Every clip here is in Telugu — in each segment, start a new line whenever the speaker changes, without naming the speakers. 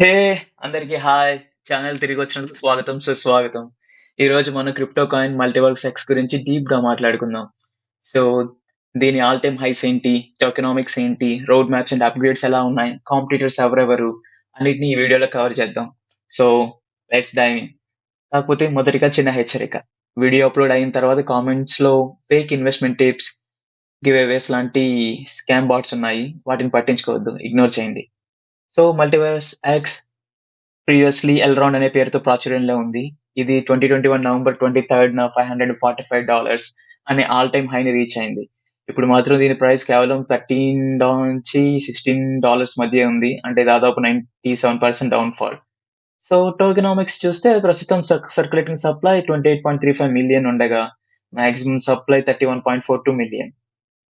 హే! అందరికి హాయ్! ఛానల్ తిరిగొచ్చినందుకు స్వాగతం, సుస్వాగతం. ఈరోజు మనం క్రిప్టో కాయిన్ మల్టివర్స్ ఎక్స్ గురించి డీప్‌గా మాట్లాడుకుందాం. సో, దీని ఆల్ టైమ్ హైస్ ఏంటి? టోకెనామిక్స్ ఏంటి? రోడ్ మ్యాప్స్ అండ్ అప్‌గ్రేడ్స్ ఎలా ఉన్నాయి? కాంపిటీటర్స్ ఎవరెవరు? అన్నిటిని ఈ వీడియోలో కవర్ చేద్దాం. So, let's dive in. కాకపోతే మొదటిగా చిన్న హెచ్చరిక. వీడియో అప్‌లోడ్ అయిన తర్వాత కామెంట్స్‌లో fake investment tips, giveaways లాంటి స్కామ్ బాట్స్ ఉన్నాయి. వాటిని పట్టించుకోవద్దు. ఇగ్నోర్ చేయండి. So, MultiversX previously Elrond అనే పేరుతో ప్రాచుర్యంలో ఉంది. ఇది 2021 నవంబర్ 23న $545 అనే ఆల్ టైమ్ హైని రీచ్ అయింది. ఇప్పుడు మాత్రం దీని ప్రైస్ కేవలం $13-16 మధ్యే ఉంది. అంటే దాదాపు 97% డౌన్ ఫాల్. సో, టోకెనామిక్స్ చూస్తే ప్రస్తుతం సర్క్యులేటింగ్ సప్లై 28.35 మిలియన్ ఉండగా, మాక్సిమం సప్లై 31.42 మిలియన్.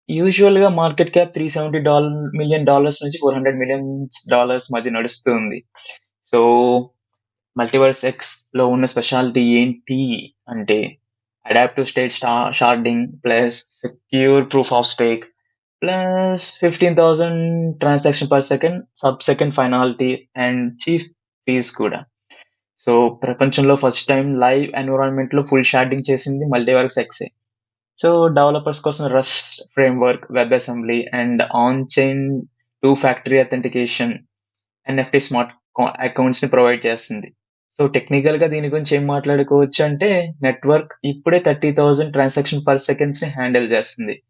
యూజువల్‌గా మార్కెట్ క్యాప్ $370 మిలియన్ నుంచి $400 మిలియన్ మధ్య నడుస్తూ ఉంది. సో మల్టివర్స్ ఎక్స్‌లో ఉన్న స్పెషాలిటీ ఏంటి అంటే, adaptive state sharding plus secure proof of stake plus 15,000 transaction per second, sub second finality and cheap fees కూడా. సో, ప్రపంచంలో ఫస్ట్ టైమ్ లైవ్ ఎన్విరాన్మెంట్‌లో ఫుల్ షార్డింగ్ చేసింది మల్టివర్స్ ఎక్సే. సో, డెవలపర్స్ కోసం Rust framework, web assembly and on chain two factor authentication, NFT smart అకౌంట్స్‌ని ప్రొవైడ్ చేస్తుంది. సో, టెక్నికల్‌గా దీని గురించి ఏం మాట్లాడుకోవచ్చంటే, నెట్వర్క్ ఇప్పుడే 30,000 ట్రాన్సాక్షన్ పర్ సెకండ్స్‌ని హ్యాండిల్ చేస్తుంది.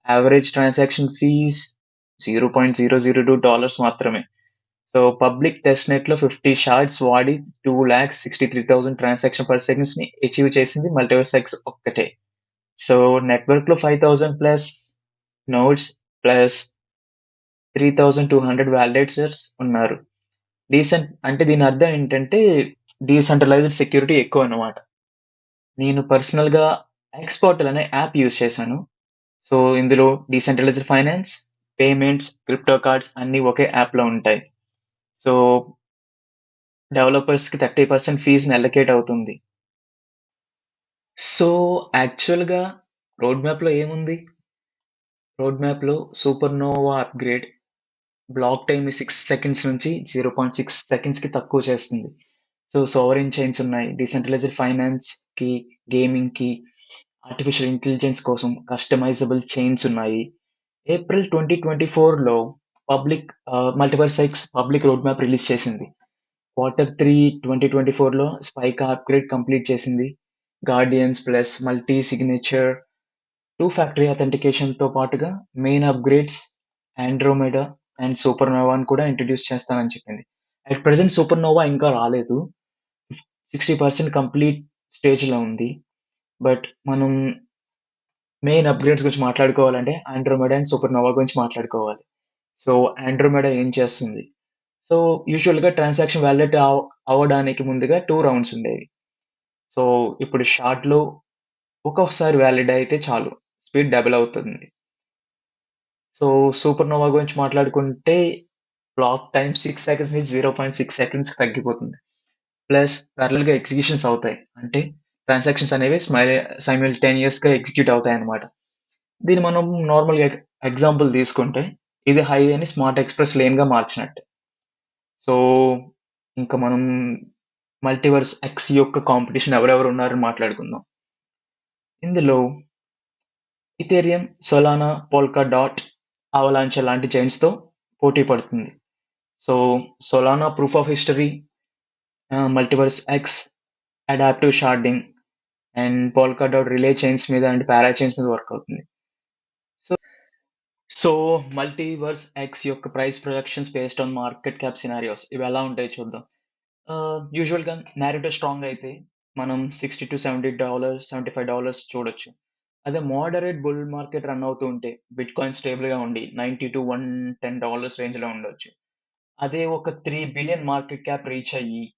యావరేజ్ ట్రాన్సాక్షన్ ఫీస్ $0.002 మాత్రమే. సో, పబ్లిక్ టెస్ట్‌నెట్‌లో 50 షార్డ్స్ వాడి 2,63,000 ట్రాన్సాక్షన్ పర్ సెకండ్స్‌ని అచీవ్ చేసింది మల్టివర్స్ ఎక్స్ ఒక్కటే. సో, నెట్వర్క్‌లో 5,000 ప్లస్ నోడ్స్ ప్లస్ 3,200 వాలిడేటర్స్ ఉన్నారు. అంటే దీని అర్థం ఏంటంటే, డీసెంట్రలైజ్డ్ సెక్యూరిటీ ఎక్కువన్నమాట. నేను పర్సనల్‌గా ఎక్స్‌పోర్టల్ అనే యాప్ యూజ్ చేశాను. సో, ఇందులో decentralised finance, payments, crypto cards అన్నీ ఒకే యాప్‌లో ఉంటాయి. సో, డెవలపర్స్‌కి 30% ఫీస్‌ని అలొకేట్ అవుతుంది. సో, యాక్చువల్‌గా రోడ్ మ్యాప్‌లో ఏముంది? రోడ్ మ్యాప్‌లో సూపర్‌నోవా అప్‌గ్రేడ్ బ్లాక్ టైమ్‌ని 6 సెకండ్స్ నుంచి 0.6 సెకండ్స్‌కి తక్కువ చేస్తుంది. సో, సోవరెన్ చైన్స్ ఉన్నాయి. డీసెంట్రలైజ్డ్ ఫైనాన్స్‌కి, గేమింగ్‌కి, ఆర్టిఫిషియల్ ఇంటెలిజెన్స్ కోసం కస్టమైజబుల్ చైన్స్ ఉన్నాయి. ఏప్రిల్ 2024లో MultiversX public road map release చేసింది. Q3 2024లో స్పైక్ అప్‌గ్రేడ్ కంప్లీట్ చేసింది. Guardians plus multi signature, two factor అథెంటికేషన్‌తో పాటుగా మెయిన్ అప్‌గ్రేడ్స్ ఆండ్రోమెడా అండ్ సూపర్‌నోవాని కూడా ఇంట్రొడ్యూస్ చేస్తానని చెప్పింది. అట్ ప్రెజెంట్ సూపర్‌నోవా ఇంకా రాలేదు. 60% కంప్లీట్ స్టేజ్‌లో ఉంది. బట్ మనం మెయిన్ అప్‌గ్రేడ్స్ గురించి మాట్లాడుకోవాలంటే ఆండ్రోమెడా అండ్ సూపర్‌నోవా గురించి మాట్లాడుకోవాలి. సో, ఆండ్రోమెడా ఏం చేస్తుంది? సో, యూజువల్‌గా ట్రాన్సాక్షన్ వాలిడేట్ అవ్వడానికి ముందుగా 2 రౌండ్స్ ఉండేవి. సో, ఇప్పుడు షార్ట్‌లో ఒక్కొక్కసారి వాలిడ్ అయితే చాలు. స్పీడ్ డబుల్ అవుతుంది. సో, సూపర్‌నోవా గురించి మాట్లాడుకుంటే బ్లాక్ టైమ్ 6 సెకండ్స్ నుంచి 0.6 సెకండ్స్‌కి తగ్గిపోతుంది. ప్లస్ పారలెల్‌గా ఎగ్జిక్యూషన్స్ అవుతాయి. అంటే ట్రాన్సాక్షన్స్ అనేవి సైమల్టేనియస్‌గా ఎగ్జిక్యూట్ అవుతాయన్నమాట. దీన్ని మనం నార్మల్‌గా ఎగ్జాంపుల్ తీసుకుంటే, ఇది హైవేని స్మార్ట్ ఎక్స్‌ప్రెస్ లేన్‌గా మార్చినట్టే. సో, ఇంక మనం మల్టివర్స్ ఎక్స్ యొక్క కాంపిటీషన్ ఎవరెవరు ఉన్నారని మాట్లాడుకుందాం. ఇందులో ఇథేరియం, సోలానా, పోల్కాడాట్, అవలాంచ్ లాంటి చైన్స్‌తో పోటీ పడుతుంది. So, Solana proof of history, MultiversX, adaptive sharding and Polkadot relay chains మీద అండ్ పారా చైన్స్ మీద వర్క్ అవుతుంది. సో, సో మల్టివర్స్ ఎక్స్ యొక్క price projections based on market cap scenarios ఇవి ఎలా ఉంటాయో చూద్దాం. యూజువల్‌గా నారేటివ్ స్ట్రాంగ్ అయితే మనం $60-70, $75 చూడొచ్చు. అదే మోడరేట్ బుల్ మార్కెట్ రన్ అవుతూ ఉంటే బిట్‌కాయిన్ స్టేబుల్‌గా ఉండి $90-110 రేంజ్‌లో ఉండొచ్చు. అదే ఒక 3 బిలియన్ మార్కెట్ క్యాప్ రీచ్ అయ్యి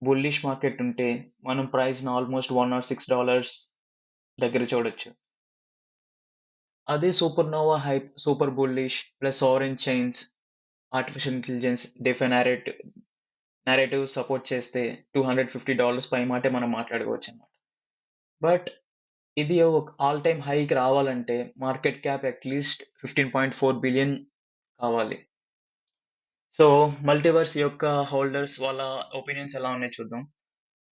బుల్లిష్ మార్కెట్ ఉంటే మనం ప్రైస్‌ని ఆల్‌మోస్ట్ $1 or $6 దగ్గర చూడొచ్చు. అదే Supernova hype, super bullish plus orange chains, artificial intelligence, DeFi narrative support చేస్తే $250 పై మాటే మనం మాట్లాడుకోవచ్చన్నమాట. బట్ ఇది ఒక ఆల్ టైమ్ హైకి రావాలంటే మార్కెట్ క్యాప్ అట్‌లీస్ట్ 15.4 బిలియన్ కావాలి. సో, మల్టీవర్స్ యొక్క హోల్డర్స్ వాళ్ళ ఒపీనియన్స్ ఎలా ఉన్నాయో చూద్దాం.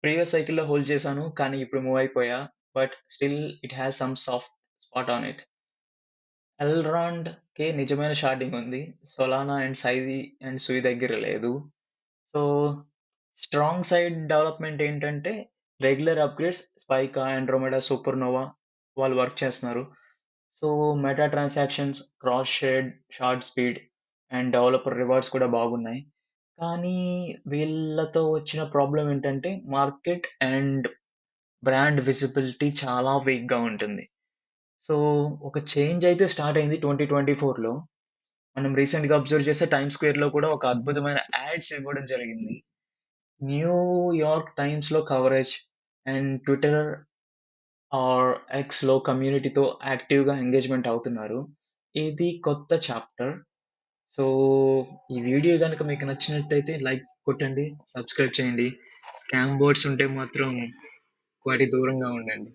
ప్రీవియస్ సైకిల్‌లో హోల్డ్ చేశాను. కానీ ఇప్పుడు మూవ్ అయిపోయా. But still it has some soft spot on it. ఎల్రాండ్‌కి నిజమైన షార్డింగ్ ఉంది. సోలానా అండ్ సైది అండ్ సూయి దగ్గర లేదు. సో, స్ట్రాంగ్ సైడ్ డెవలప్‌మెంట్ ఏంటంటే regular upgrades Spica, Andromeda, Supernova వాళ్ళు వర్క్ చేస్తున్నారు. So, meta transactions, cross shard, short speed and developer rewards కూడా బాగున్నాయి. కానీ వీళ్ళతో వచ్చిన ప్రాబ్లమ్ ఏంటంటే మార్కెట్ అండ్ బ్రాండ్ విజిబిలిటీ చాలా వీక్‌గా ఉంటుంది. సో, ఒక చేంజ్ అయితే స్టార్ట్ అయింది 2024లో. మనం రీసెంట్‌గా అబ్జర్వ్ చేస్తే టైమ్స్ స్క్వేర్‌లో కూడా ఒక అద్భుతమైన యాడ్స్ ఇవ్వడం జరిగింది. న్యూయార్క్ టైమ్స్‌లో కవరేజ్ అండ్ ట్విట్టర్ ఆర్ ఎక్స్‌లో కమ్యూనిటీతో యాక్టివ్‌గా ఎంగేజ్‌మెంట్ అవుతున్నారు. ఇది కొత్త చాప్టర్. సో, ఈ వీడియో గనుక మీకు నచ్చినట్టయితే లైక్ కొట్టండి, సబ్స్క్రైబ్ చేయండి. స్కామ్ బోర్డ్స్ ఉంటే మాత్రం వాటికి దూరంగా ఉండండి.